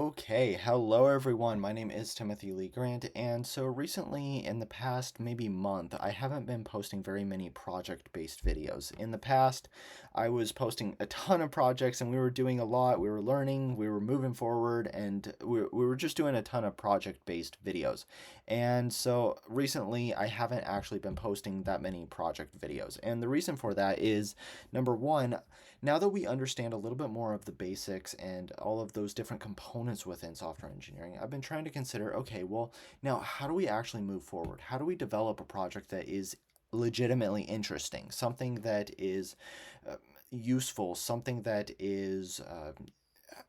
Okay, hello everyone. My name is Timothy Lee Grant, and so recently, in the past maybe month, I haven't been posting very many project-based videos. In the past, I was posting a ton of projects, and we were doing a lot. We were learning, we were moving forward, and we were just doing a ton of project-based videos. And so recently, I haven't actually been posting that many project videos, and the reason for that is number one, now that we understand a little bit more of the basics and all of those different components within software engineering, I've been trying to consider, okay, well, now how do we actually move forward? How do we develop a project that is legitimately interesting, something that is uh, useful, something that is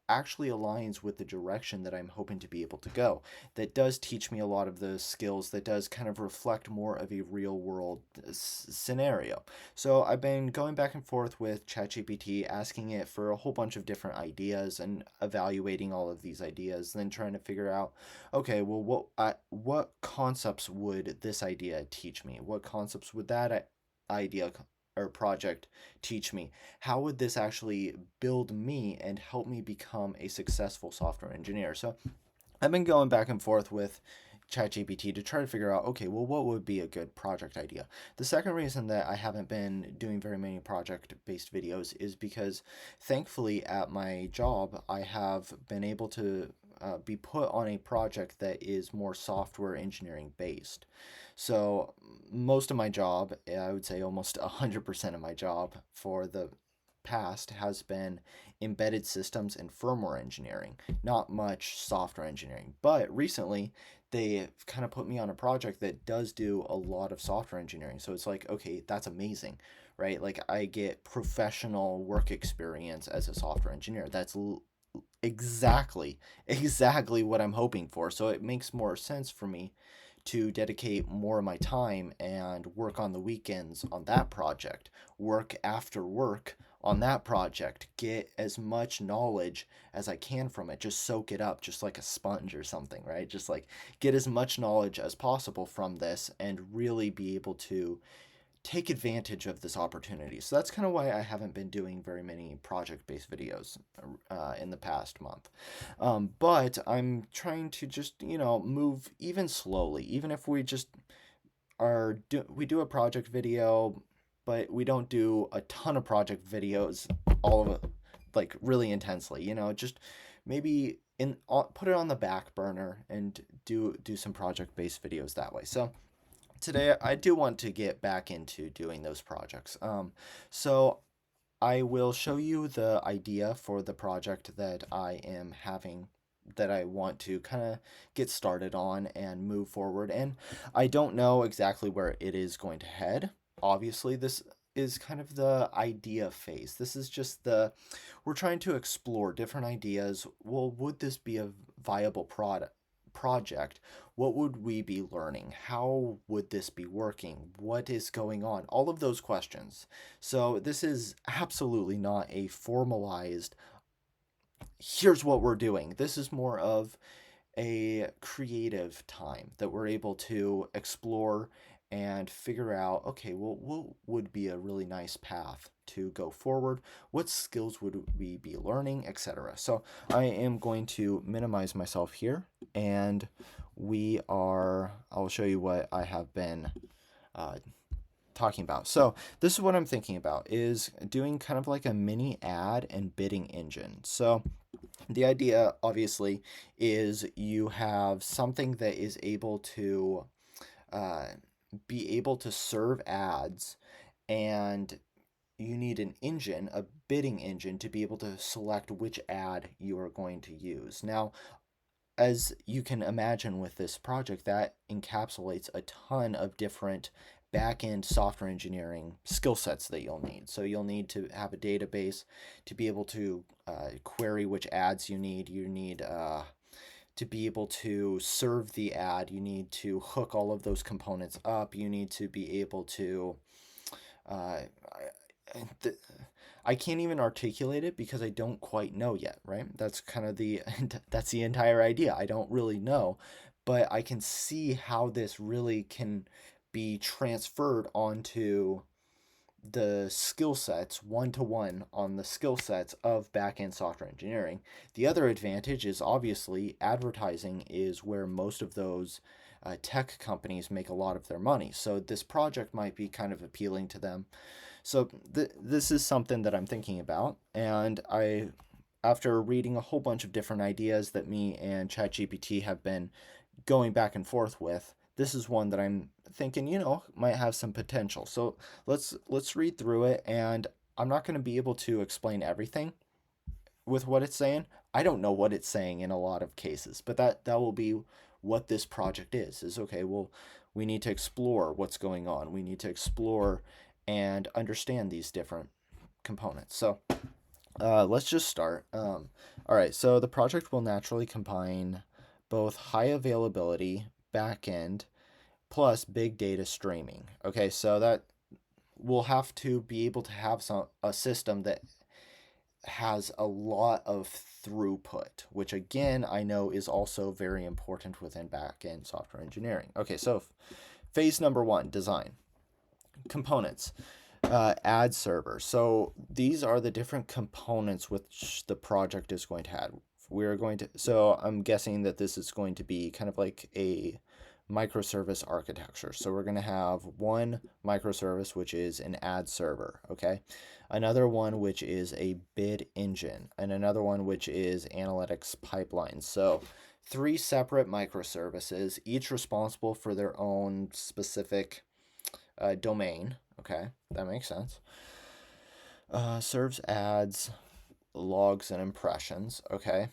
actually aligns with the direction that I'm hoping to be able to go. That does teach me a lot of the skills, that does kind of reflect more of a real world scenario. So I've been going back and forth with ChatGPT, asking it for a whole bunch of different ideas and evaluating all of these ideas, then trying to figure out, okay, well, what concepts would this idea teach me? What concepts would that idea or project teach me? How would this actually build me and help me become a successful software engineer? So I've been going back and forth with ChatGPT to try to figure out, okay, well, what would be a good project idea? The second reason that I haven't been doing very many project based videos is because thankfully at my job, I have been able to be put on a project that is more software engineering based. So most of my job, I would say almost 100% of my job for the past has been embedded systems and firmware engineering, not much software engineering. But recently, they kind of put me on a project that does do a lot of software engineering. So it's like, okay, that's amazing, right? Like I get professional work experience as a software engineer. That's exactly, exactly what I'm hoping for. So it makes more sense for me to dedicate more of my time and work on the weekends on that project, work after work on that project, get as much knowledge as I can from it, just soak it up just like a sponge or something, right? Just like get as much knowledge as possible from this and really be able to take advantage of this opportunity. So that's kind of why I haven't been doing very many project based videos in the past month. But I'm trying to just, move even slowly, even if we just we do a project video, but we don't do a ton of project videos, all of it, like really intensely, just maybe put it on the back burner and do some project based videos that way. So today I do want to get back into doing those projects. So I will show you the idea for the project that I am having, that I want to kind of get started on and move forward. And I don't know exactly where it is going to head. Obviously, this is kind of the idea phase. This is just we're trying to explore different ideas. Well, would this be a viable project? What would we be learning? How would this be working? What is going on? All of those questions. So this is absolutely not a formalized, here's what we're doing. This is more of a creative time that we're able to explore and figure out, okay, well, what would be a really nice path to go forward? What skills would we be learning, etc. So I am going to minimize myself here, and I'll show you what I have been uh, talking about. So this is what I'm thinking about, is doing kind of like a mini ad and bidding engine. So the idea, obviously, is you have something that is able to uh, be able to serve ads, and you need an engine, a bidding engine, to be able to select which ad you are going to use. Now, as you can imagine with this project, that encapsulates a ton of different back-end software engineering skill sets that you'll need. So you'll need to have a database to be able to query which ads you need. You need to be able to serve the ad. You need to hook all of those components up. You need to be able to uh, th- I can't even articulate it because I don't quite know yet, right? That's kind of that's the entire idea. I don't really know, but I can see how this really can be transferred onto the skill sets one to one on the skill sets of back-end software engineering. The other advantage is obviously advertising is where most of those tech companies make a lot of their money. So this project might be kind of appealing to them. So this is something that I'm thinking about, and after reading a whole bunch of different ideas that me and ChatGPT have been going back and forth with, this is one that I'm thinking, might have some potential. So let's read through it, and I'm not going to be able to explain everything with what it's saying. I don't know what it's saying in a lot of cases, but that will be what this project is okay, well, we need to explore what's going on. We need to explore and understand these different components. So let's just start. All right, so the project will naturally combine both high availability backend plus big data streaming. Okay, so that we'll have to be able to have a system that has a lot of throughput, which again I know is also very important within backend software engineering. Okay, so phase number one, design components. Ad server. So these are the different components which the project is going to add. We're going to, so I'm guessing that this is going to be kind of like a microservice architecture. So we're going to have one microservice, which is an ad server, okay? Another one, which is a bid engine, and another one, which is analytics pipelines. So three separate microservices, each responsible for their own specific domain. Okay, that makes sense. Serves ads, logs, and impressions. Okay.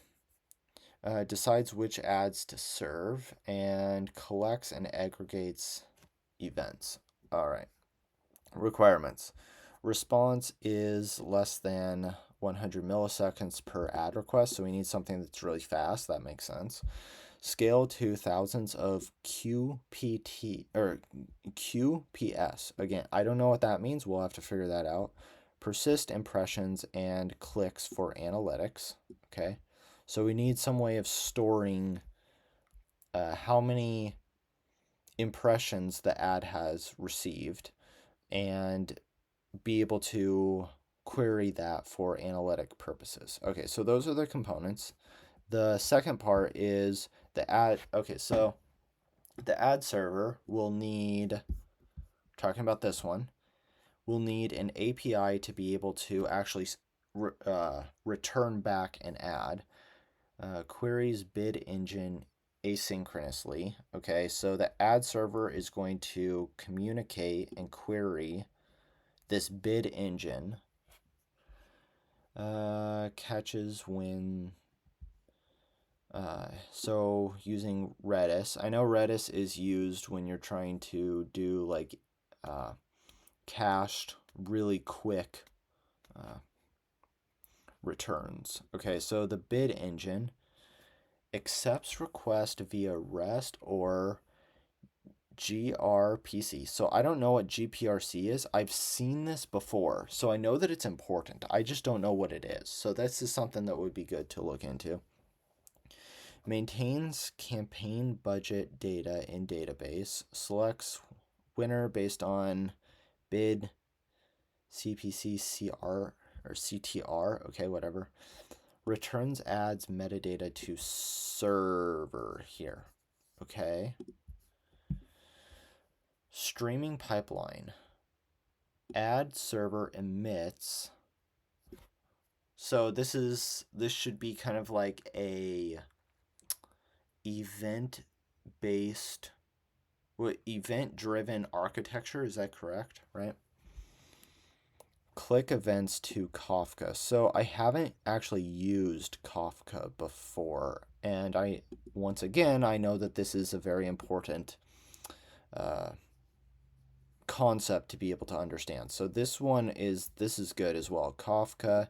Decides which ads to serve and collects and aggregates events. All right. Requirements. Response is less than 100 milliseconds per ad request, so we need something that's really fast. That makes sense. Scale to thousands of QPT or QPS. Again, I don't know what that means. We'll have to figure that out. Persist impressions and clicks for analytics. Okay. So we need some way of storing how many impressions the ad has received and be able to query that for analytic purposes. Okay, so those are the components. The second part is the ad. Okay, so the ad server will need, talking about this one, will need an API to be able to actually return back an ad. Queries bid engine asynchronously. Okay, so the ad server is going to communicate and query this bid engine. Catches when so using Redis. I know Redis is used when you're trying to do like cached, really quick returns. Okay, so the bid engine accepts request via REST or gRPC. So I don't know what gPRC is. I've seen this before, so I know that it's important. I just don't know what it is. So this is something that would be good to look into. Maintains campaign budget data in database, selects winner based on bid CPC CR or CTR, okay, whatever. Returns ads metadata to server here. Okay. Streaming pipeline. Ad server emits. So this should be kind of like a event-based, event-driven architecture. Is that correct? Right? Click events to Kafka. So I haven't actually used Kafka before, and once again I know that this is a very important concept to be able to understand. So this is good as well. Kafka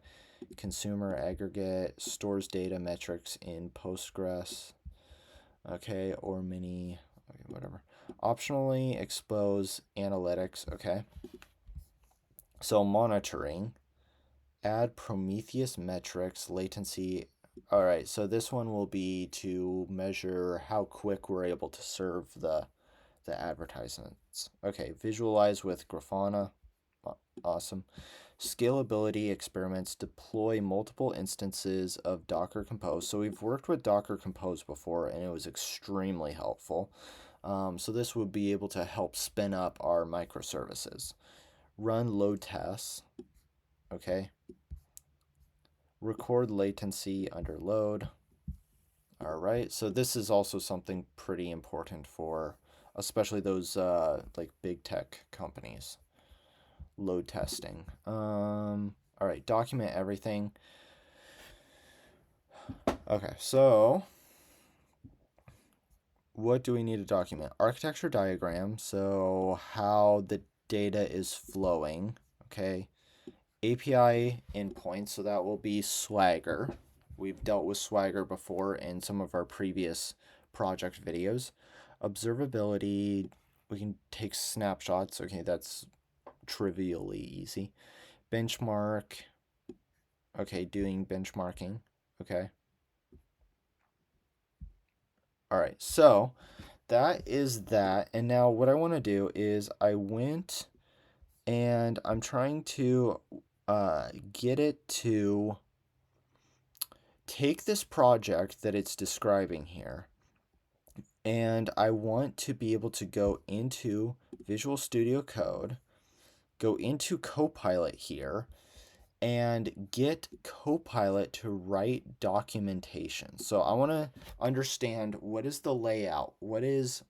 consumer aggregate stores data metrics in Postgres. Okay, or mini, okay, whatever. Optionally expose analytics. Okay. So monitoring, add Prometheus metrics, latency. All right, so this one will be to measure how quick we're able to serve the advertisements. Okay, visualize with Grafana. Awesome. Scalability experiments deploy multiple instances of Docker Compose. So we've worked with Docker Compose before, and it was extremely helpful. So this would be able to help spin up our microservices. Run load tests. Okay. Record latency under load. All right. So this is also something pretty important for, especially those like big tech companies. Load testing. All right, document everything. Okay, so what do we need to document? Architecture diagram, so how the data is flowing, okay? API endpoint, so that will be Swagger. We've dealt with Swagger before in some of our previous project videos. Observability, we can take snapshots. Okay, that's trivially easy. Benchmark, okay, doing benchmarking, okay. All right, so that is that. And now what I want to do is I went and I'm trying to get it to take this project that it's describing here. And I want to be able to go into Visual Studio Code, go into Copilot here, and get Copilot to write documentation. So I want to understand what is the layout, what is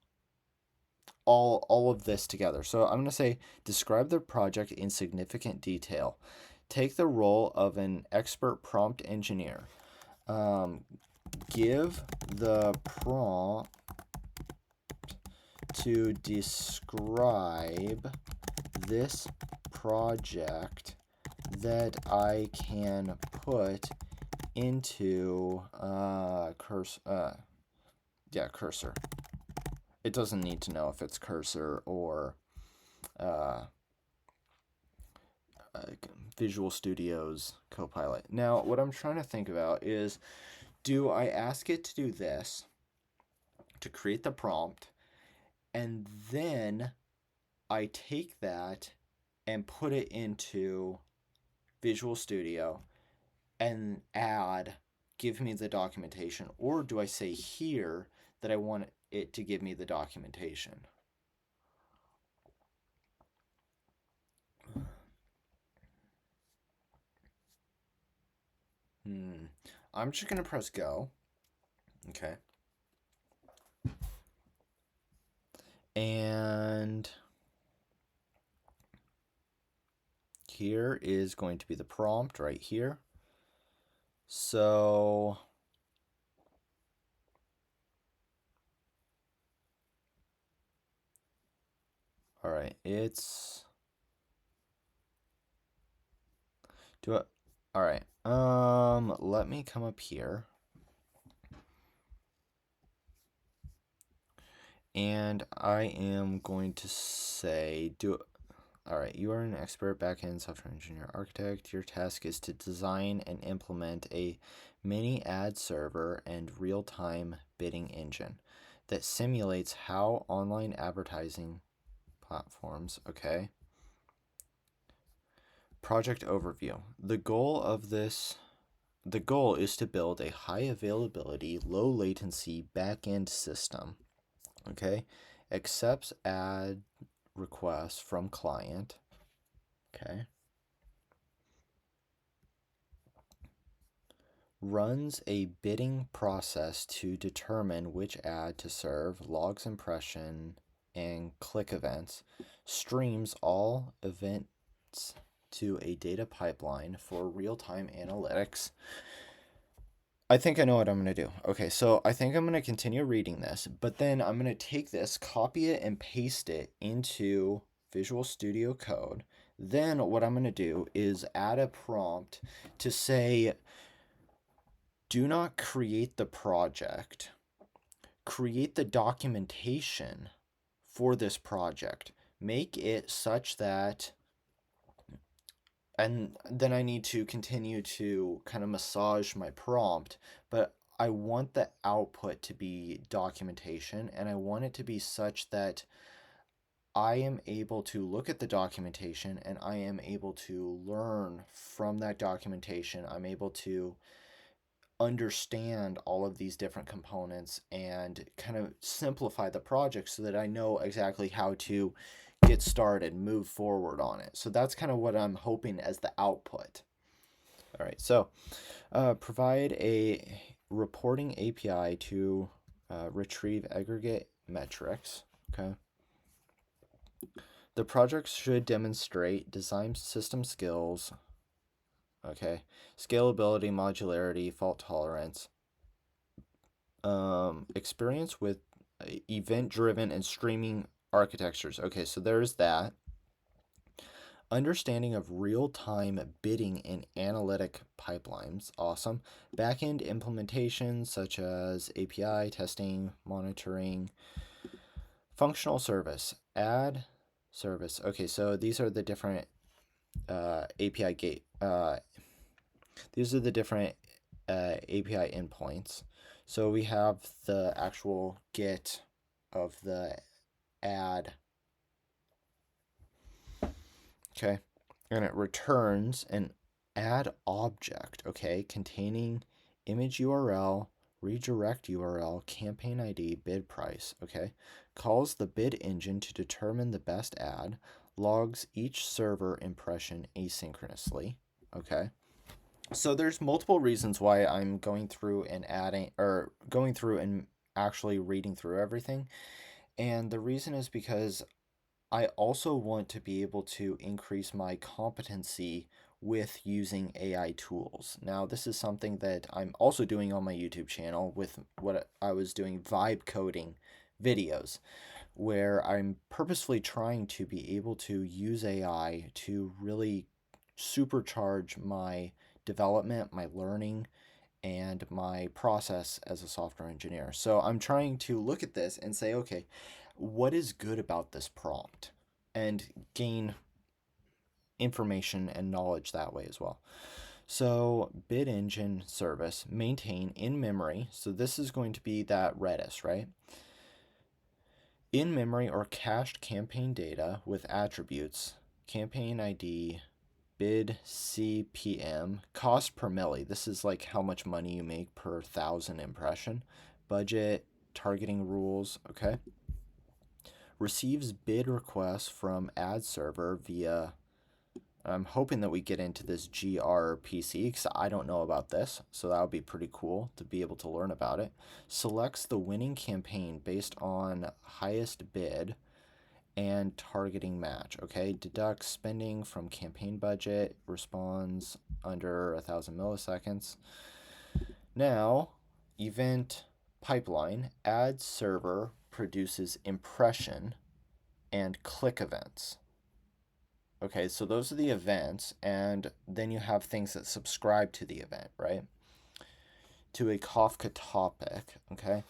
all of this together. So I'm going to say describe the project in significant detail. Take the role of an expert prompt engineer. Give the prompt to describe this project that I can put into cursor. It doesn't need to know if it's cursor or Visual Studio's Copilot. Now, what I'm trying to think about is, do I ask it to do this, to create the prompt, and then I take that and put it into Visual Studio and give me the documentation? Or do I say here that I want it to give me the documentation? I'm just going to press go. Okay. And here is going to be the prompt right here. So all right, all right. Let me come up here. And I am going to say, all right, you are an expert backend software engineer architect. Your task is to design and implement a mini ad server and real-time bidding engine that simulates how online advertising platforms, okay. Project overview. The goal is to build a high availability, low latency backend system, okay. Accepts ad requests from client, okay. Runs a bidding process to determine which ad to serve, logs impression and click events, streams all events to a data pipeline for real-time analytics. I think I know what I'm going to do. Okay, so I think I'm going to continue reading this, but then I'm going to take this, copy it, and paste it into Visual Studio Code. Then what I'm going to do is add a prompt to say, do not create the project. Create the documentation for this project. Make it such that, and then I need to continue to kind of massage my prompt, but I want the output to be documentation, and I want it to be such that I am able to look at the documentation and I am able to learn from that documentation. I'm able to understand all of these different components and kind of simplify the project so that I know exactly how to get started, move forward on it. So that's kind of what I'm hoping as the output. All right, so provide a reporting API to retrieve aggregate metrics. Okay. The project should demonstrate design system skills, okay, scalability, modularity, fault tolerance, experience with event-driven and streaming architectures. Okay, so there's that. Understanding of real-time bidding and analytic pipelines. Awesome. Backend implementation such as API testing, monitoring, functional service, add service. Okay, so these are the different API gate. These are the different API endpoints. So we have the actual get of the add. Okay, and it returns an add object. Okay, containing image URL, redirect URL, campaign ID, bid price. Okay, calls the bid engine to determine the best ad, logs each server impression asynchronously. Okay. So there's multiple reasons why I'm going through and adding or going through and actually reading through everything. And the reason is because I also want to be able to increase my competency with using AI tools. Now, this is something that I'm also doing on my YouTube channel with what I was doing vibe coding videos, where I'm purposefully trying to be able to use AI to really supercharge my development, my learning, and my process as a software engineer. So I'm trying to look at this and say, okay, what is good about this prompt? And gain information and knowledge that way as well. So bid engine service, maintain in memory. So this is going to be that Redis, right? In memory or cached campaign data with attributes, campaign ID, bid CPM, cost per milli. This is like how much money you make per 1,000 impression. Budget, targeting rules, okay? Receives bid requests from ad server via, I'm hoping that we get into this gRPC because I don't know about this, so that would be pretty cool to be able to learn about it. Selects the winning campaign based on highest bid and targeting match. Okay, deducts spending from campaign budget, responds under 1,000 milliseconds. Now, event pipeline, ad server produces impression and click events. Okay, so those are the events, and then you have things that subscribe to the event, right? To a Kafka topic, okay?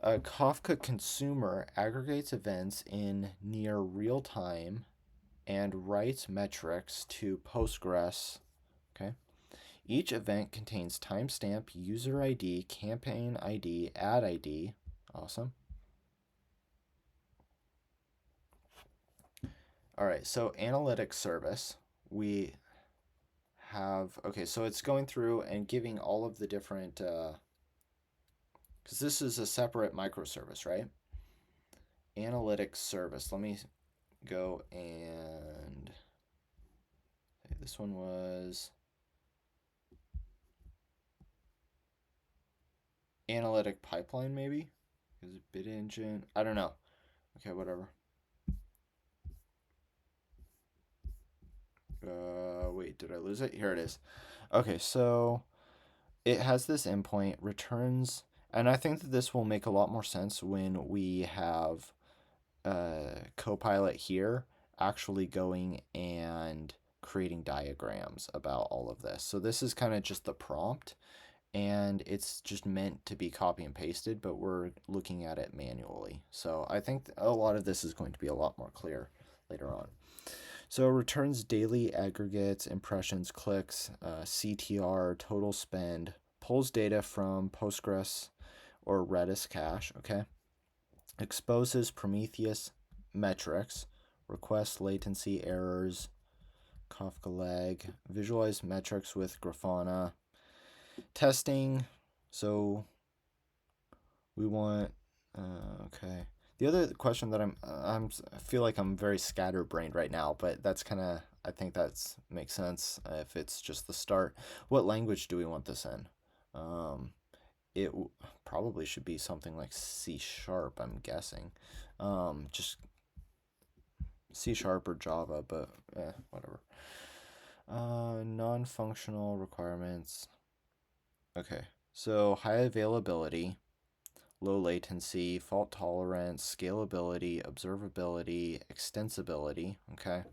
A Kafka consumer aggregates events in near real time and writes metrics to Postgres, okay? Each event contains timestamp, user ID, campaign ID, ad ID. Awesome. All right, so analytics service, we have, okay, so it's going through and giving all of the different, because this is a separate microservice, right? Analytics service. Let me go and, okay, this one was analytic pipeline, maybe? Is it bid engine? I don't know. Okay, whatever. Wait, did I lose it? Here it is. Okay, so it has this endpoint, returns, and I think that this will make a lot more sense when we have Copilot here actually going and creating diagrams about all of this. So this is kind of just the prompt, and it's just meant to be copy and pasted, but we're looking at it manually. So I think a lot of this is going to be a lot more clear later on. So it returns daily aggregates, impressions, clicks, CTR, total spend, pulls data from Postgres or Redis cache, okay? Exposes Prometheus metrics, request latency errors, Kafka lag, visualize metrics with Grafana, testing. So we want, okay. The other question that I feel like I'm very scatterbrained right now, but that's kind of, I think that's makes sense if it's just the start. What language do we want this in? It probably should be something like C sharp, I'm guessing. Just C sharp or Java, but whatever. Non-functional requirements. Okay, so high availability, low latency, fault tolerance, scalability, observability, extensibility. Okay.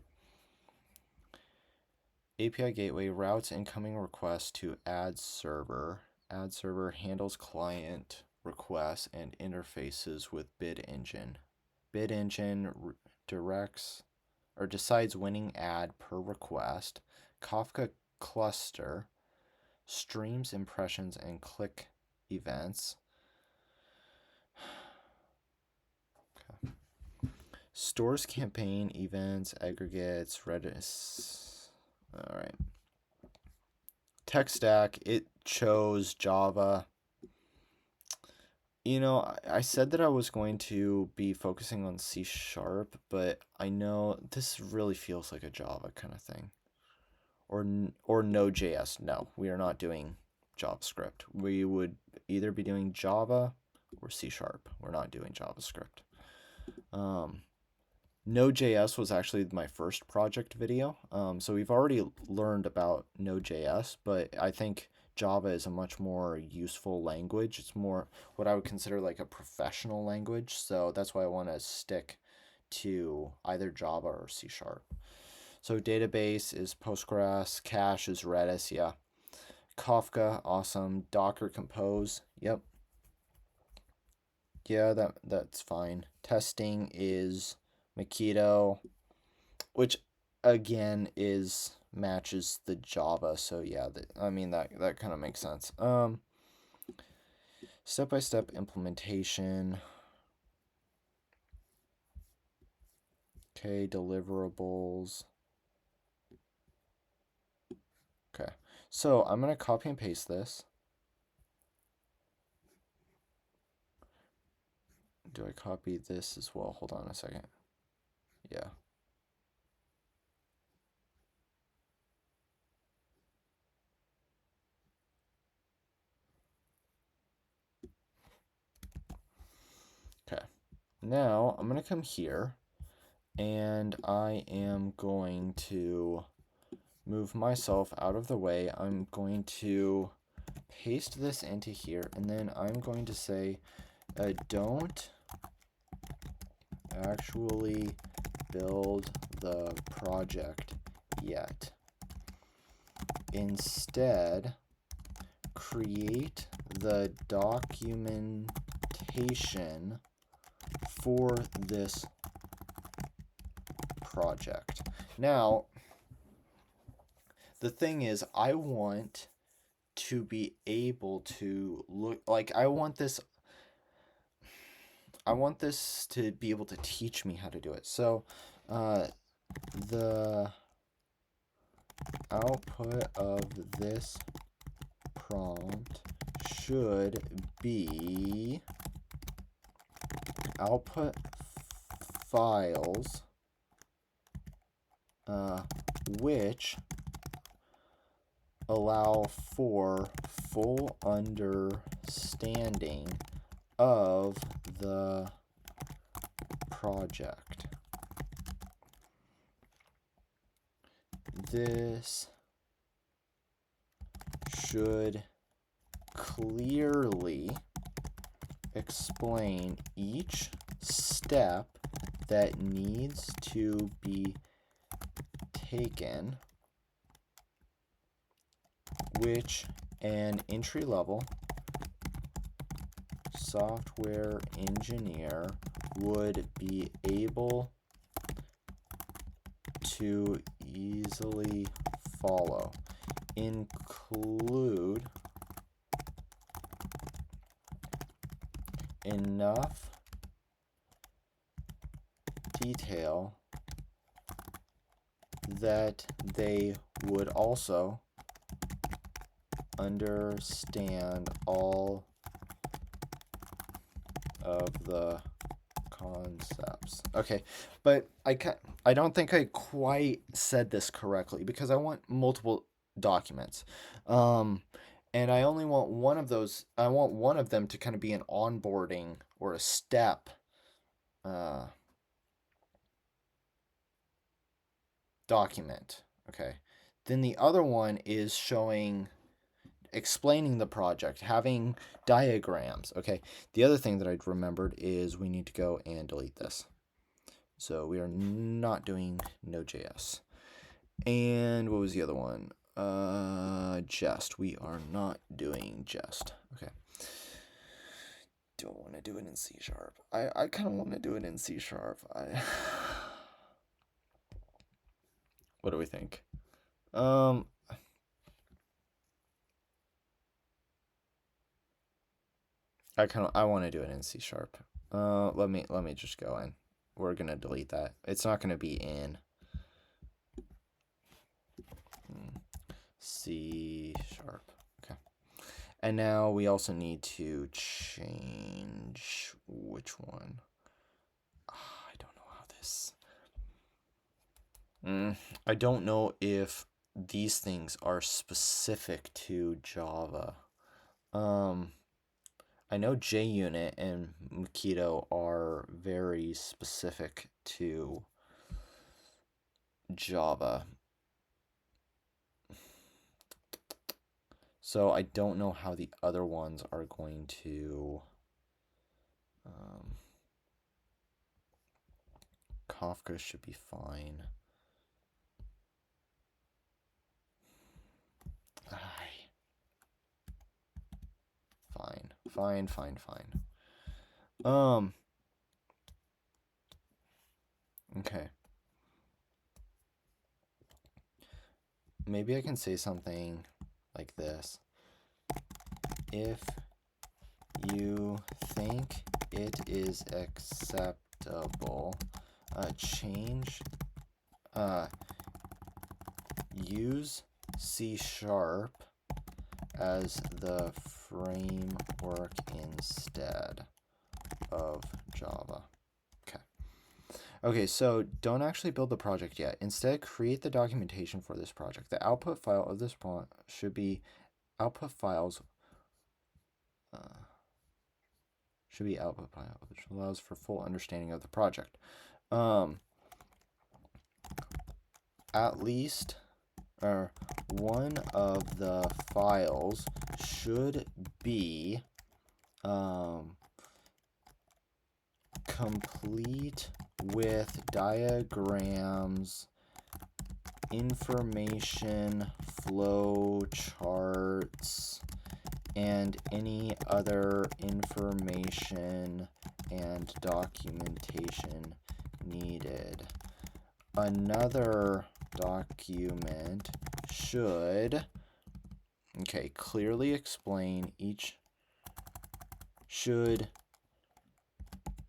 API gateway routes incoming requests to ad server. Ad server handles client requests and interfaces with bid engine. Bid engine directs or decides winning ad per request. Kafka cluster streams impressions and click events. Okay. Stores campaign events, aggregates, Redis. All right. Tech stack, it chose Java. You know, I said that I was going to be focusing on C sharp, but I know this really feels like a Java kind of thing. Or Node.js. No, we are not doing JavaScript. We would either be doing Java or C sharp. We're not doing JavaScript. Node.js was actually my first project video. So we've already learned about Node.js, but I think Java is a much more useful language. It's more what I would consider like a professional language. So that's why I want to stick to either Java or C sharp. So database is Postgres, cache is Redis, yeah. Kafka, awesome. Docker Compose, yep. Yeah, that's fine. Testing is Makito, which again is matches the Java, so yeah, I mean that kind of makes sense. Step-by-step implementation. Okay, deliverables. Okay, so I'm gonna copy and paste this. Do I copy this as well? Hold on a second. Yeah. Okay. Now I'm going to come here and I am going to move myself out of the way. I'm going to paste this into here and then I'm going to say don't actually build the project yet. Instead, create the documentation for this project. Now, the thing is, I want to be able to look like I want this to be able to teach me how to do it. So, the output of this prompt should be output files which allow for full understanding of the project. This should clearly explain each step that needs to be taken, which an entry-level software engineer would be able to easily follow. Include enough detail that they would also understand all of the concepts. Okay, but I don't think I quite said this correctly because I want multiple documents. And I only want one of those. I want one of them to kind of be an onboarding or a step document. Okay. Then the other one is explaining the project, having diagrams. Okay. The other thing that I'd remembered is we need to go and delete this. So we are not doing Node.js. And what was the other one? Jest. We are not doing Jest. Okay. Don't want to do it in C sharp. I kind of want to do it in C sharp. What do we think? I want to do it in C sharp. Let me just go in. We're gonna delete that. It's not gonna be in C sharp. Okay. And now we also need to change which one. I don't know how this. I don't know if these things are specific to Java. I know JUnit and Mockito are very specific to Java. So I don't know how the other ones are going to. Kafka should be fine. Fine. Okay. Maybe I can say something like this. If you think it is acceptable, use C sharp as the framework instead of Java. Okay, so don't actually build the project yet. Instead, create the documentation for this project. The output file of this should be output files. Should be output file, which allows for full understanding of the project. At least, or one of the files should be complete with diagrams, information, flow charts, and any other information and documentation needed. Another document should, clearly explain should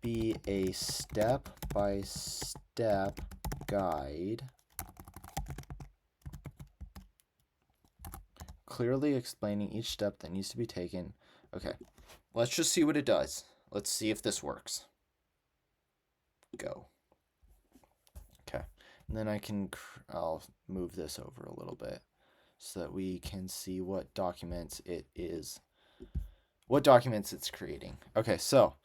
be a step-by-step guide clearly explaining each step that needs to be taken. Okay, let's just see what it does. Let's see if this works. Go. Okay, and then I'll move this over a little bit so that we can see what documents it's creating. Okay, so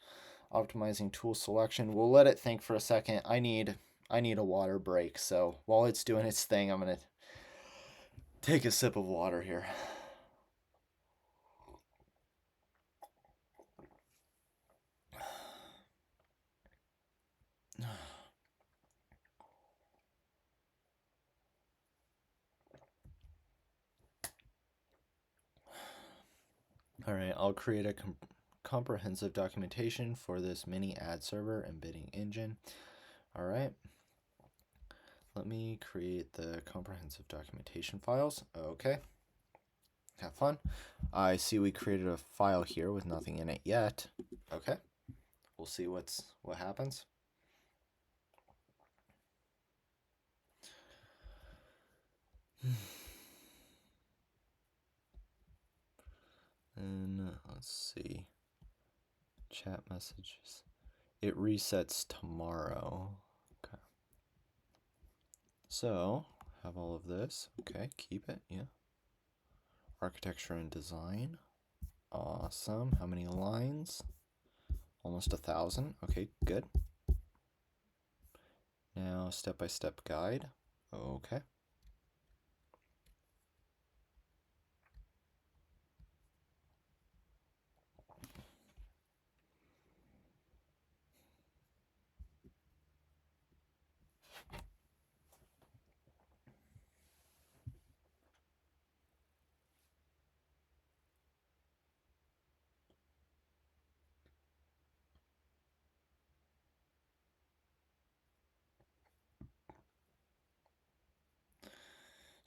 optimizing tool selection. We'll let it think for a second. I need a water break, so while it's doing its thing, I'm gonna take a sip of water here. All right, I'll create a comprehensive documentation for this mini ad server and bidding engine. All right. Let me create the comprehensive documentation files. Okay. Have fun. I see we created a file here with nothing in it yet. Okay. We'll see what happens. And let's see. Chat messages. It resets tomorrow. Okay. So, have all of this. Okay, keep it. Yeah. Architecture and design. Awesome. How many lines? Almost 1,000. Okay, good. Now, step-by-step guide. Okay.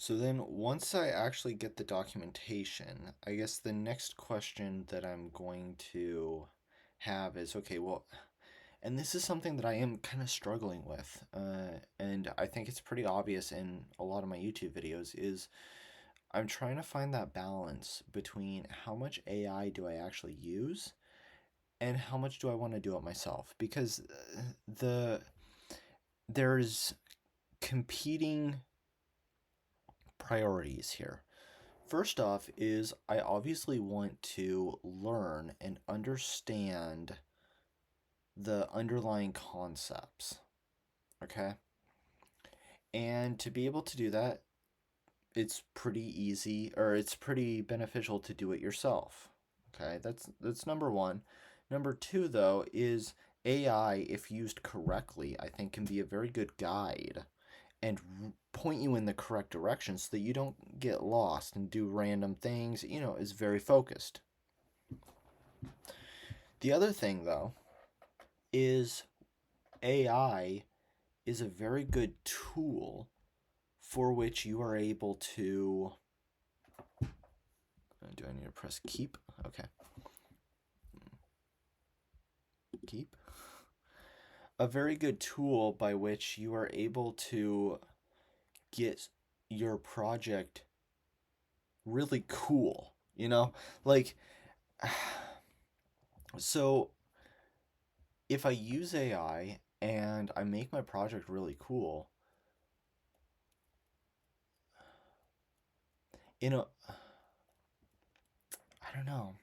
So then once I actually get the documentation, I guess the next question that I'm going to have is, okay, well, and this is something that I am kind of struggling with, and I think it's pretty obvious in a lot of my YouTube videos, is I'm trying to find that balance between how much AI do I actually use and how much do I want to do it myself, because there's competing priorities here. First off is I obviously want to learn and understand the underlying concepts, okay? And to be able to do that, it's pretty easy, or it's pretty beneficial to do it yourself. Okay? That's number 1. Number 2 though is AI, if used correctly, I think can be a very good guide and point you in the correct direction so that you don't get lost and do random things, is very focused. The other thing though is AI is a very good tool for which you are able to. Do I need to press keep? Okay. Keep. A very good tool by which you are able to get your project really cool, Like, so if I use AI and I make my project really cool, you know, I don't know.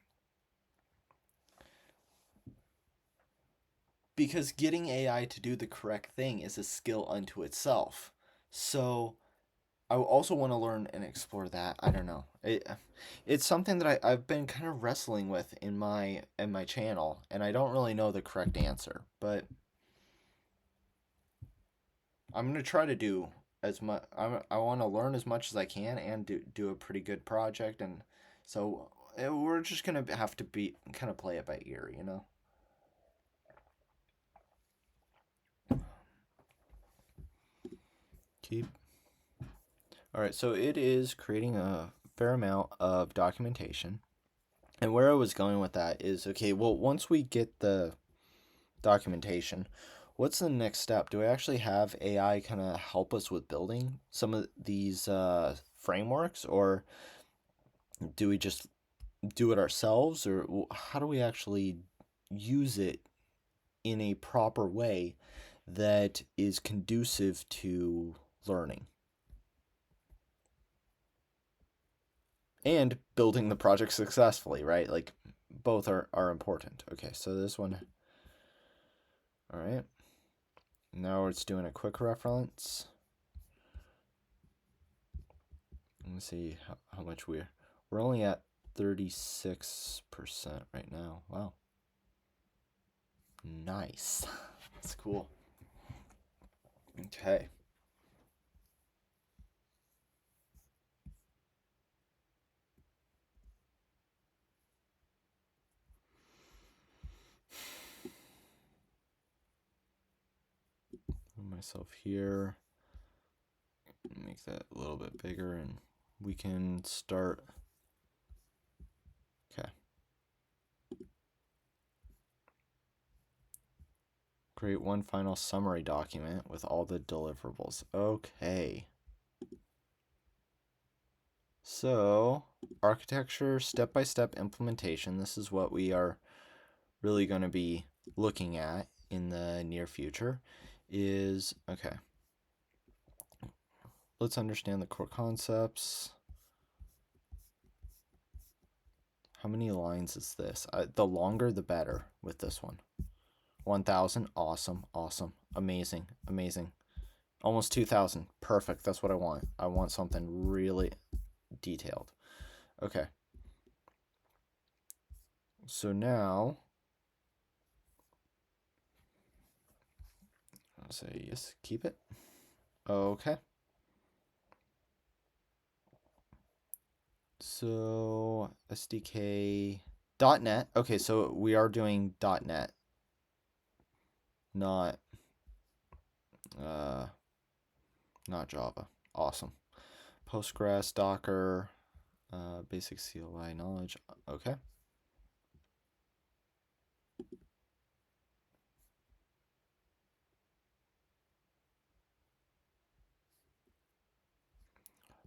Because getting AI to do the correct thing is a skill unto itself. So I also want to learn and explore that. I don't know. It's something that I've been kind of wrestling with in my channel, and I don't really know the correct answer. But I'm gonna try to do as much. I want to learn as much as I can and do a pretty good project, and so we're just gonna have to be kind of play it by ear. Keep. All right, so it is creating a fair amount of documentation. And where I was going with that is, okay, well, once we get the documentation, what's the next step? Do I actually have AI kind of help us with building some of these frameworks, or do we just do it ourselves, or how do we actually use it in a proper way that is conducive to learning and building the project successfully, right? Like both are important. Okay, so this one, all right. Now it's doing a quick reference. Let me see how much we're only at 36% right now. Wow. Nice. That's cool. Okay. Put myself here. Make that a little bit bigger and we can start. Okay. Create one final summary document with all the deliverables. Okay. So, architecture, step-by-step implementation. This is what we are really going to be looking at in the near future. Okay, let's understand the core concepts. How many lines is this? The longer, the better with this one. 1,000. Awesome. Awesome. Amazing. Amazing. Almost 2,000. Perfect. That's what I want. I want something really detailed. Okay. So now, I'll say yes, keep it. Okay. So SDK .NET. Okay, so we are doing .NET, not uh, not Java. Awesome. Postgres, Docker, basic CLI knowledge. Okay.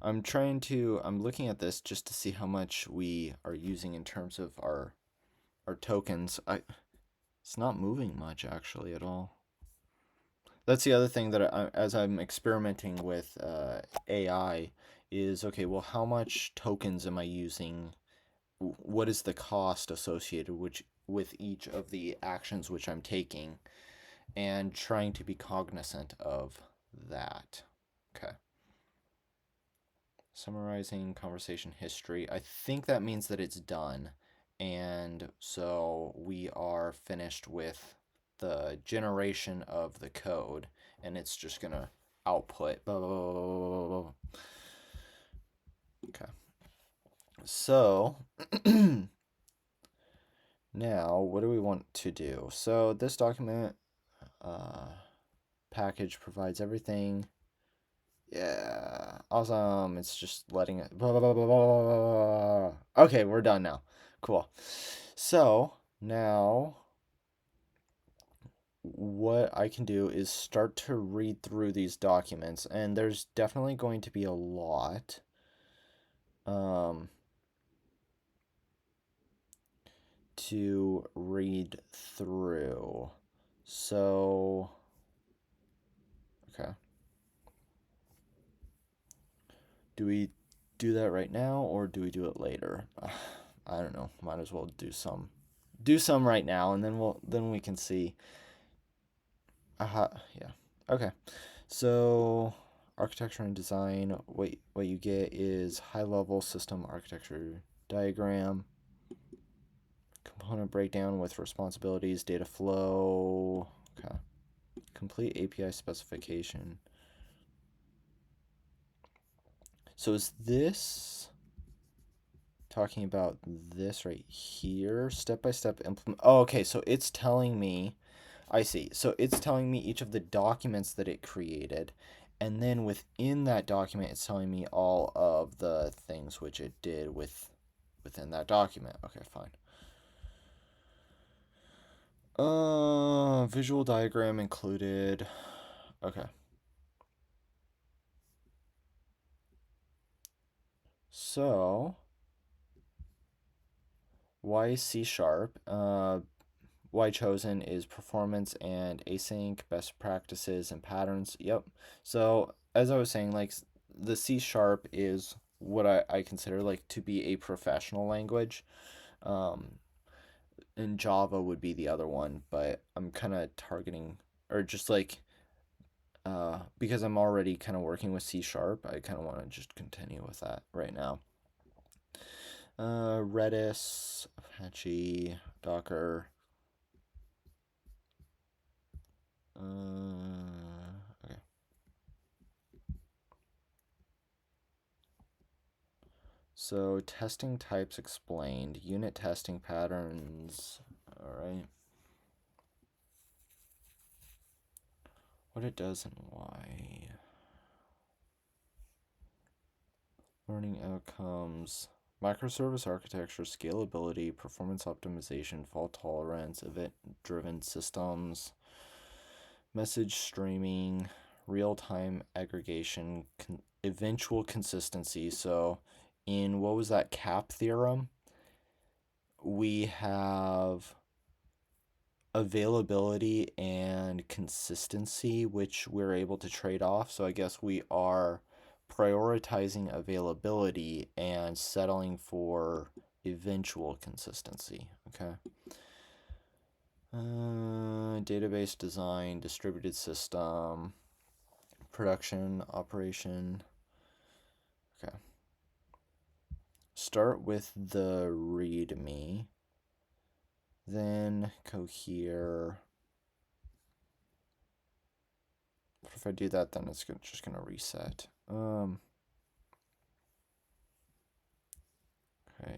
I'm looking at this just to see how much we are using in terms of our tokens. It's not moving much actually at all. That's the other thing that as I'm experimenting with AI is, okay, well, how much tokens am I using? What is the cost associated with each of the actions which I'm taking, and trying to be cognizant of that. Okay. Summarizing conversation history. I think that means that it's done. And so we are finished with the generation of the code, and it's just going to output. Blah, blah, blah, blah, blah. Okay. So now what do we want to do? So this document package provides everything. Yeah, awesome. It's just letting it. Blah, blah, blah, blah, blah, blah. Okay, we're done now. Cool. So now what I can do is start to read through these documents, and there's definitely going to be a lot. To read through. So, okay. Do we do that right now or do we do it later? I don't know. Might as well do some right now, and then we can see. Yeah. Okay. So, architecture and design, what you get is high level system architecture diagram, component breakdown with responsibilities, data flow. Okay. Complete API specification. So is this talking about this right here? Step by step implement. Oh, okay. So it's telling me, I see. So it's telling me each of the documents that it created. And then within that document, it's telling me all of the things which it did within that document. Okay, fine. Visual diagram included. Okay. So, why C sharp? Why chosen is performance and async, best practices and patterns. Yep. So, as I was saying, like the C sharp is what I consider like to be a professional language. Um, and Java would be the other one, but I'm kind of targeting, or just like, because I'm already kind of working with C sharp, I kind of want to just continue with that right now. Redis, Apache, Docker. Okay. So testing types explained, unit testing patterns. All right. What it does and why. Learning outcomes. Microservice architecture, scalability, performance optimization, fault tolerance, event-driven systems, message streaming, real-time aggregation, eventual consistency. So in, what was that, cap theorem, we have availability and consistency, which we're able to trade off. So I guess we are prioritizing availability and settling for eventual consistency. Okay. Database design, distributed system, production, operation. Okay. Start with the README. Then go here. But if I do that, then it's just gonna reset. Okay,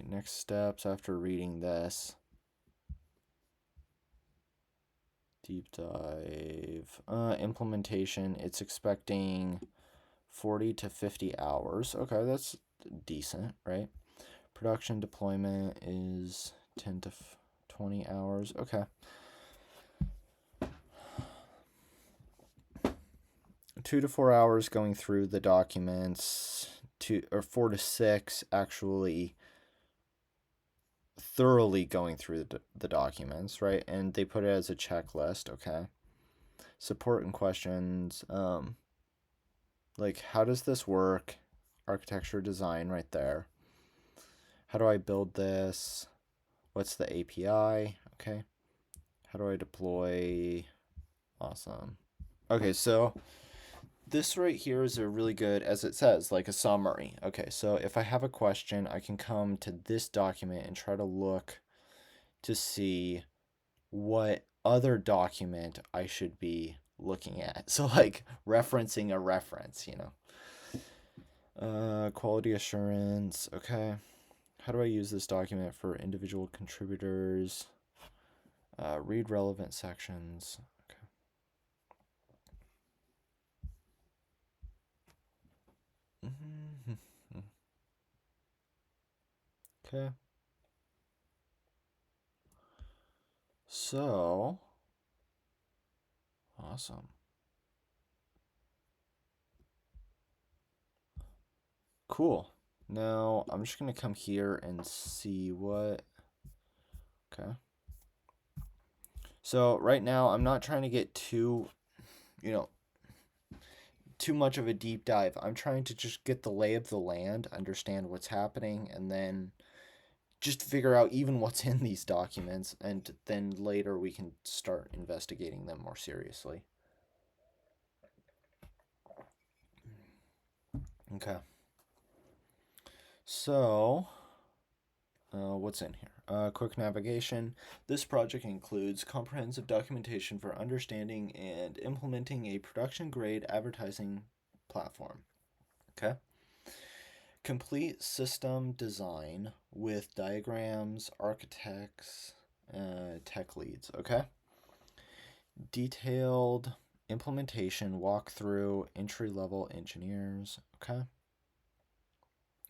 next steps after reading this. Deep dive. Implementation, it's expecting 40 to 50 hours. Okay, that's decent, right? Production deployment is 10 to 20 hours. Okay. 2 to 4 hours going through the documents, 4 to 6 actually thoroughly going through the documents, right? And they put it as a checklist. Okay. Support and questions. Like, how does this work? Architecture design right there. How do I build this? What's the API? Okay. How do I deploy? Awesome. Okay, so this right here is a really good, as it says, like a summary. Okay, so if I have a question, I can come to this document and try to look to see what other document I should be looking at. So like referencing a reference, you know. Quality assurance. Okay. How do I use this document for individual contributors? Read relevant sections. Okay. Okay. So, awesome. Cool. Now, I'm just going to come here and see what... Okay. So, right now, I'm not trying to get too, too much of a deep dive. I'm trying to just get the lay of the land, understand what's happening, and then just figure out even what's in these documents, and then later we can start investigating them more seriously. Okay. So, what's in here? Quick navigation. This project includes comprehensive documentation for understanding and implementing a production-grade advertising platform. Okay. Complete system design with diagrams, architects, tech leads. Okay. Detailed implementation walkthrough, entry-level engineers. Okay.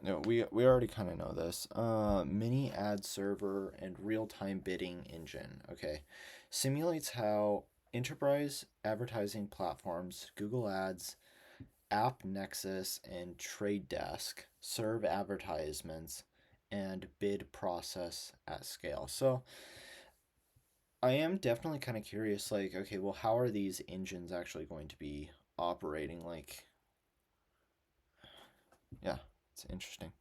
No, we already kind of know this. Mini ad server and real-time bidding engine. Okay. Simulates how enterprise advertising platforms, Google Ads, App Nexus, and Trade Desk serve advertisements and bid process at scale. So I am definitely kind of curious, like, okay, well, how are these engines actually going to be operating? Like, yeah, it's interesting.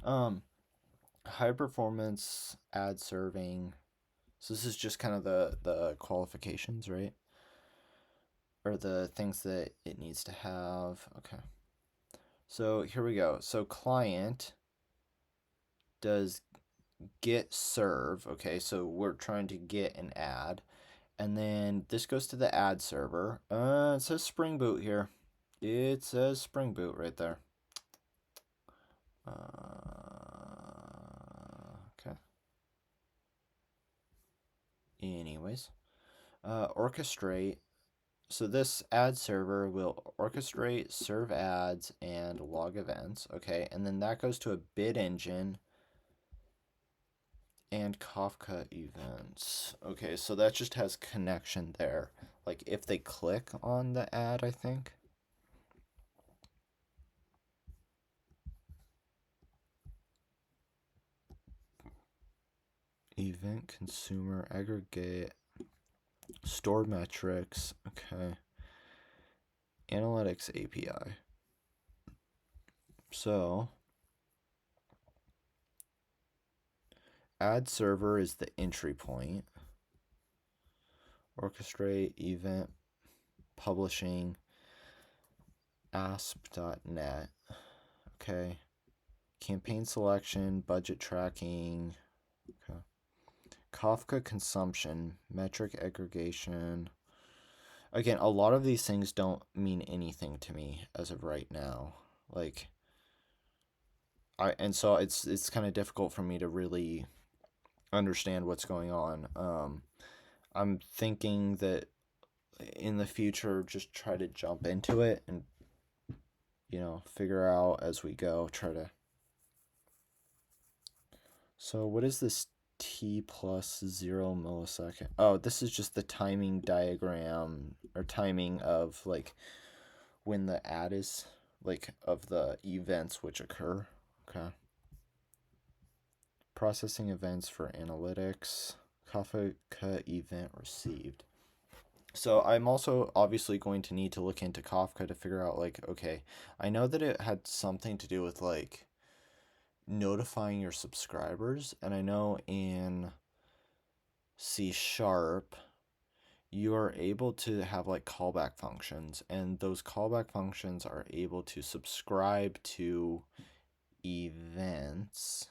High performance ad serving. So this is just kind of the qualifications, right? Or the things that it needs to have. Okay. So here we go. So client does get serve. Okay, so we're trying to get an ad. And then this goes to the ad server. It says Spring Boot here. It says Spring Boot right there. Okay. Anyways, orchestrate. So this ad server will orchestrate, serve ads, and log events. Okay, and then that goes to a bid engine and Kafka events. Okay, so that just has connection there. Like if they click on the ad, I think. Event consumer aggregate store metrics. Okay. Analytics API. So ad server is the entry point. Orchestrate event publishing asp.net. Okay. Campaign selection, budget tracking. Okay. Kafka consumption, metric aggregation. Again, a lot of these things don't mean anything to me as of right now. Like, so it's kind of difficult for me to really understand what's going on. I'm thinking that in the future, just try to jump into it and figure out as we go. Try to. So what is this t plus 0 millisecond? Oh, this is just the timing diagram or timing of like when the ad is like of the events which occur. Okay. Processing events for analytics. Kafka event received. So I'm also obviously going to need to look into Kafka to figure out like, okay, I know that it had something to do with like notifying your subscribers, and I know in C sharp you are able to have like callback functions, and those callback functions are able to subscribe to events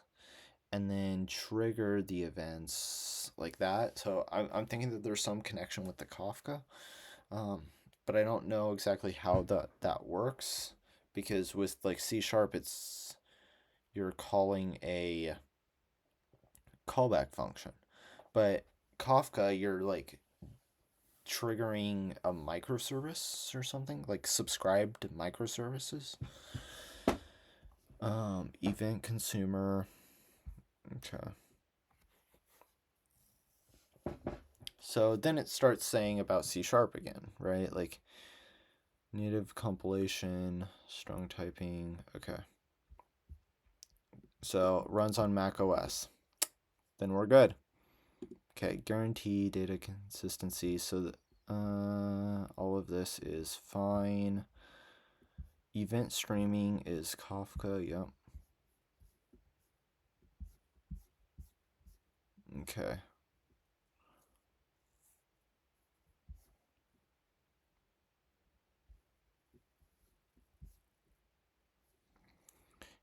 and then trigger the events like that. So I'm thinking that there's some connection with the Kafka, um, but I don't know exactly how that works, because with like C sharp it's you're calling a callback function, but Kafka you're like triggering a microservice or something, like subscribed microservices. Event consumer. Okay. So then it starts saying about C sharp again, right? Like native compilation, strong typing. Okay. So runs on Mac OS. Then we're good. Okay, guarantee data consistency. So that, all of this is fine. Event streaming is Kafka. Yep. Okay.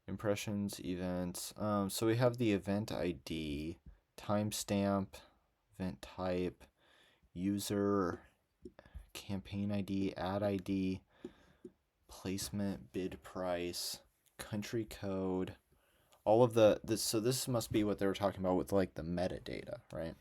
Impressions, events. So we have the event ID, timestamp, event type, user, campaign ID, ad ID, placement, bid price, country code, all of this. So this must be what they were talking about with like the metadata, right?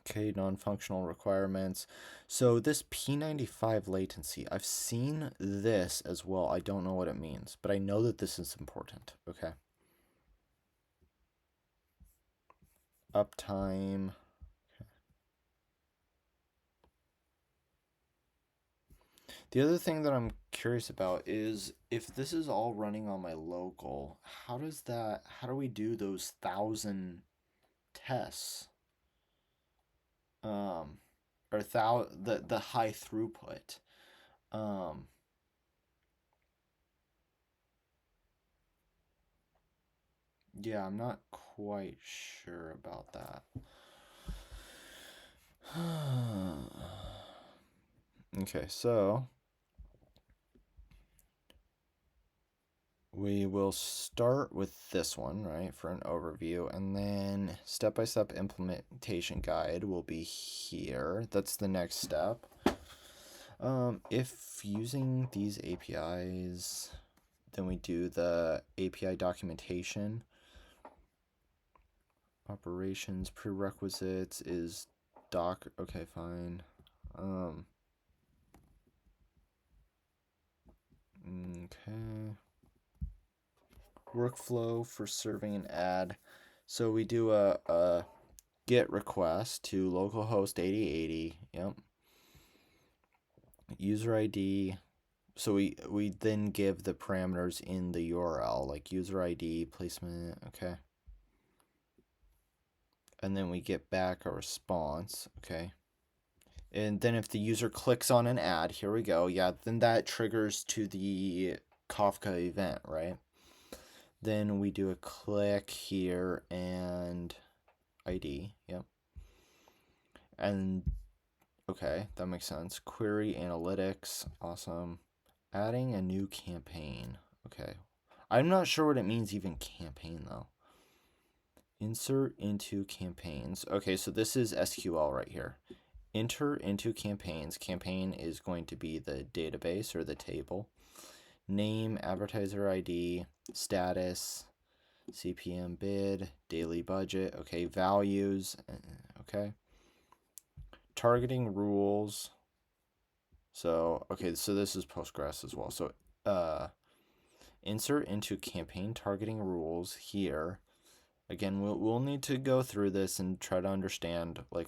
Okay, non-functional requirements. So this P95 latency, I've seen this as well. I don't know what it means, but I know that this is important. Okay. Uptime. The other thing that I'm curious about is if this is all running on my local, how do we do those 1,000 tests? Um, or the high throughput. Um, yeah, I'm not quite sure about that. Okay, so we will start with this one, right, for an overview, and then step-by-step implementation guide will be here. That's the next step. If using these APIs, then we do the API documentation. Operations prerequisites is doc. Okay, fine. Okay. Workflow for serving an ad. So we do a GET request to localhost 8080. Yep. User ID, so we then give the parameters in the URL, like user ID, placement, okay. And then we get back a response, okay. And then if the user clicks on an ad, here we go, yeah, then that triggers to the Kafka event, right? Then we do a click here and ID, yep. And okay, that makes sense. Query analytics, awesome. Adding a new campaign, okay. I'm not sure what it means, even campaign though. Insert into campaigns. Okay, so this is SQL right here. Enter into campaigns. Campaign is going to be the database or the table. Name, advertiser ID, status, CPM bid, daily budget. Okay, values. Okay. Targeting rules. So, okay, so this is Postgres as well. So, insert into campaign targeting rules here. Again, we'll need to go through this and try to understand like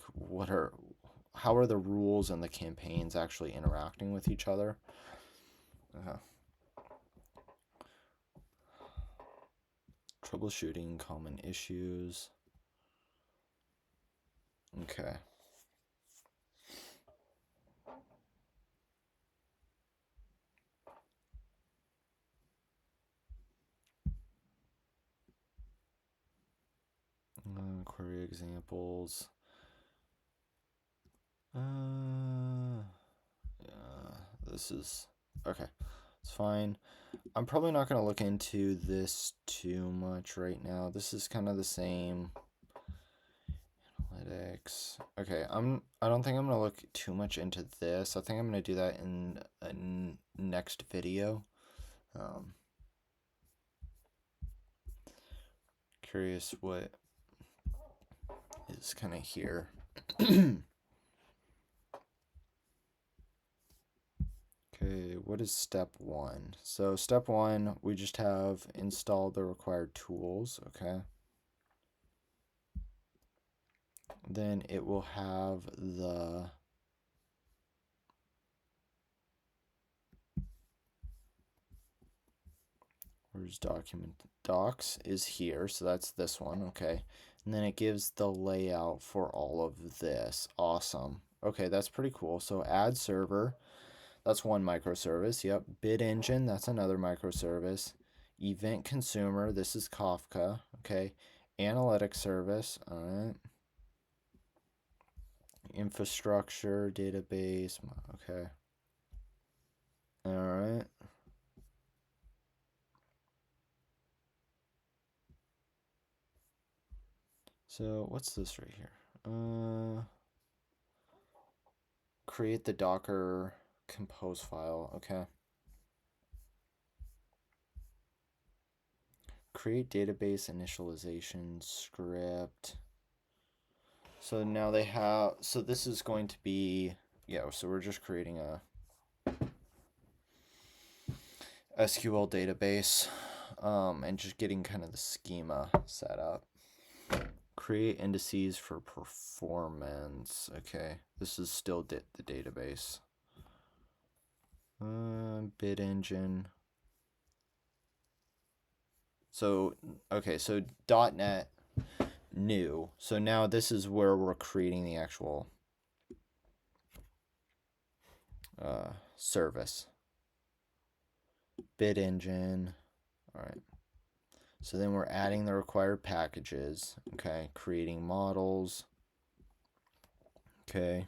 how are the rules and the campaigns actually interacting with each other. Troubleshooting common issues. Okay. Query examples. Yeah, this is okay. It's fine. I'm probably not going to look into this too much right now. This is kind of the same. Analytics. Okay, I don't think I'm going to look too much into this. I think I'm going to do that in a next video. Curious what is kind of here. Okay, what is step one? So step one, we just have installed the required tools, okay? Then it will have the where's docs is here, so that's this one, okay. And then it gives the layout for all of this. Awesome. Okay, that's pretty cool. So add server, that's one microservice. Yep. Bid engine, that's another microservice. Event consumer, this is Kafka. Okay. Analytics service. All right. Infrastructure, database. Okay. All right. So what's this right here? Create the Docker compose file. Okay. Create database initialization script. So now they have, so this is going to be, yeah, so we're just creating a SQL database and just getting kind of the schema set up. Create indices for performance. Okay, this is still the database. Bid engine. So, okay, so .NET new. So now this is where we're creating the actual service. Bid engine. All right. So then we're adding the required packages. Okay, creating models. Okay.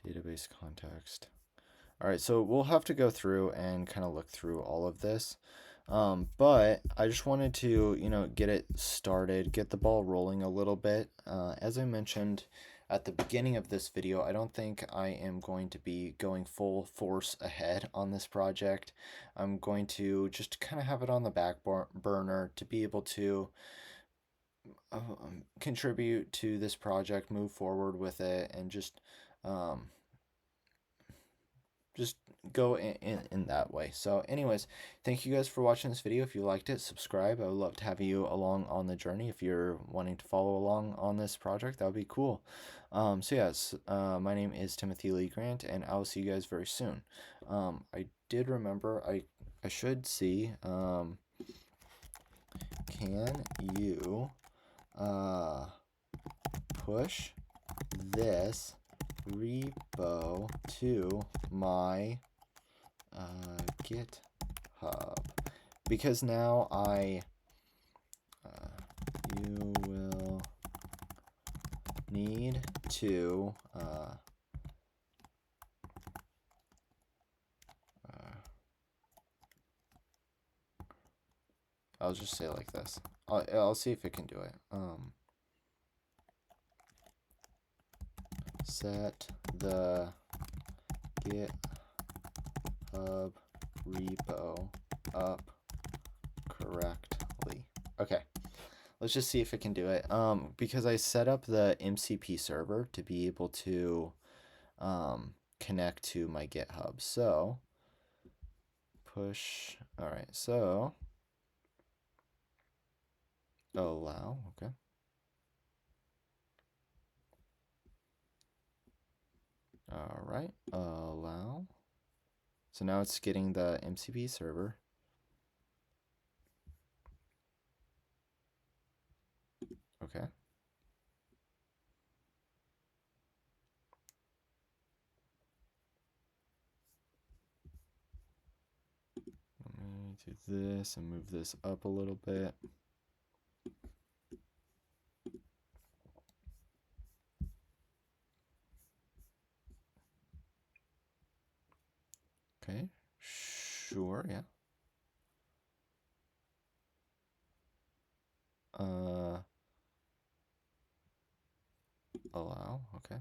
Database context. All right, so we'll have to go through and kind of look through all of this. But I just wanted to, get it started, get the ball rolling a little bit. As I mentioned at the beginning of this video, I don't think I am going to be going full force ahead on this project. I'm going to just kind of have it on the back burner to be able to contribute to this project, move forward with it, and just go in that way. So anyways, thank you guys for watching this video. If you liked it, subscribe. I would love to have you along on the journey. If you're wanting to follow along on this project, that would be cool. So yes, my name is Timothy Lee Grant, and I'll see you guys very soon. I did remember I should see, can you push this repo to my GitHub, because now you will need to I'll just say it like this. I'll see if it can do it. Set the GitHub repo up correctly. Okay, let's just see if it can do it. Because I set up the MCP server to be able to connect to my GitHub. So push. All right, so allow. Okay. All right, allow. So now it's getting the MCP server. Okay. Let me do this and move this up a little bit. Okay, sure, yeah. Allow, okay.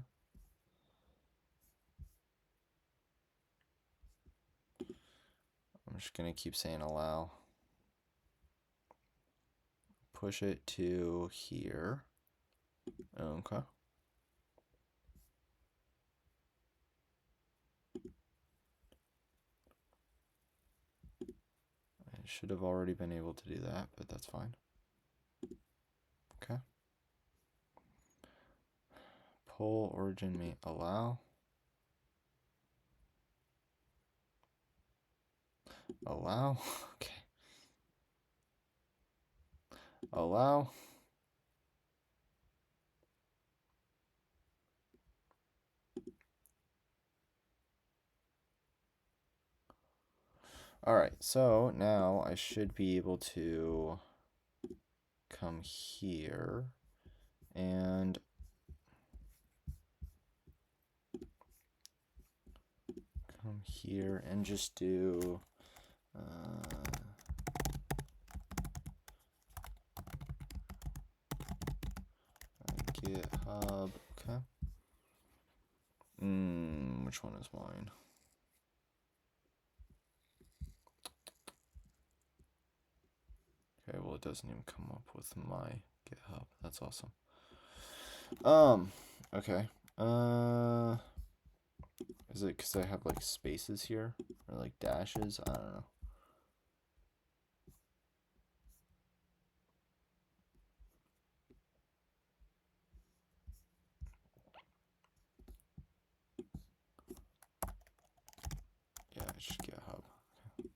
I'm just gonna keep saying allow. Push it to here. Okay. I should have already been able to do that, but that's fine. Okay. Pull origin may allow. Allow. Okay. Allow. All right, so now I should be able to come here and just do GitHub. Okay. Which one is mine? Okay, well, it doesn't even come up with my GitHub. That's awesome. Okay. Is it because I have like spaces here or like dashes? I don't know. Yeah, it's just GitHub. Okay.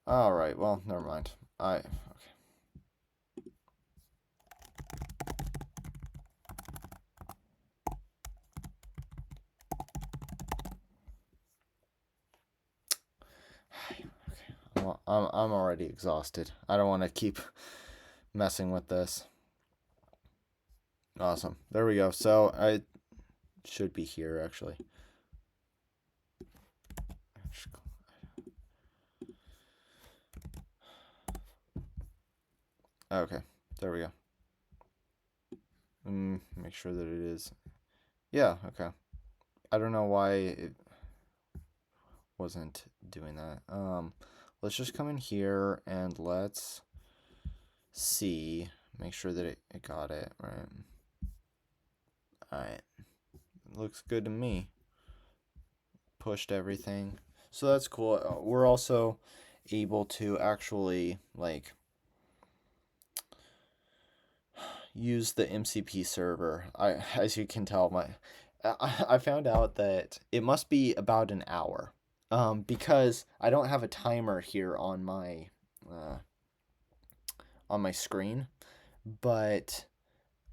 All right. Well, never mind. Okay. Well, I'm already exhausted. I don't want to keep messing with this. Awesome. There we go. So I should be here actually. Okay. There we go. Make sure that it is. Yeah. Okay. I don't know why it wasn't doing that. Let's just come in here and let's see. make sure that it got it right. Alright, looks good to me. Pushed everything. So that's cool. We're also able to actually like use the MCP server. As you can tell, I found out that it must be about an hour, because I don't have a timer here uh, on my screen, but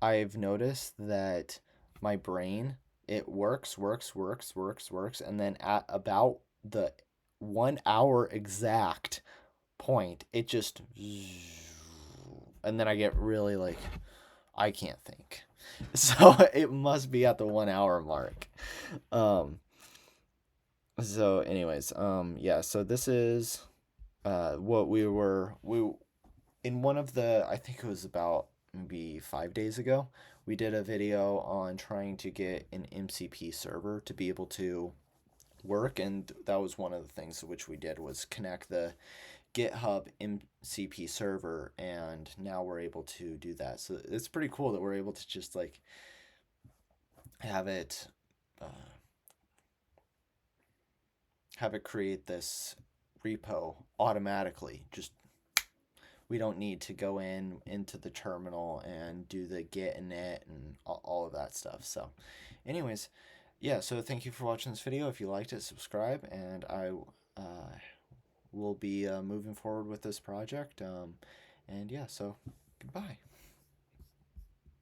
I've noticed that my brain, it works, and then at about the 1 hour exact point, it just, and then I get really like, I can't think. So it must be at the 1 hour mark. Um, so anyways, yeah, so this is what we in one of the, I think it was about maybe 5 days ago, we did a video on trying to get an MCP server to be able to work, and that was one of the things which we did was connect the GitHub MCP server, and now we're able to do that. So it's pretty cool that we're able to just like have it uh, have it create this repo automatically. Just we don't need to go into the terminal and do the git init and all of that stuff. So anyways, yeah, so thank you for watching this video. If you liked it, subscribe, and I will be moving forward with this project. And yeah, so goodbye.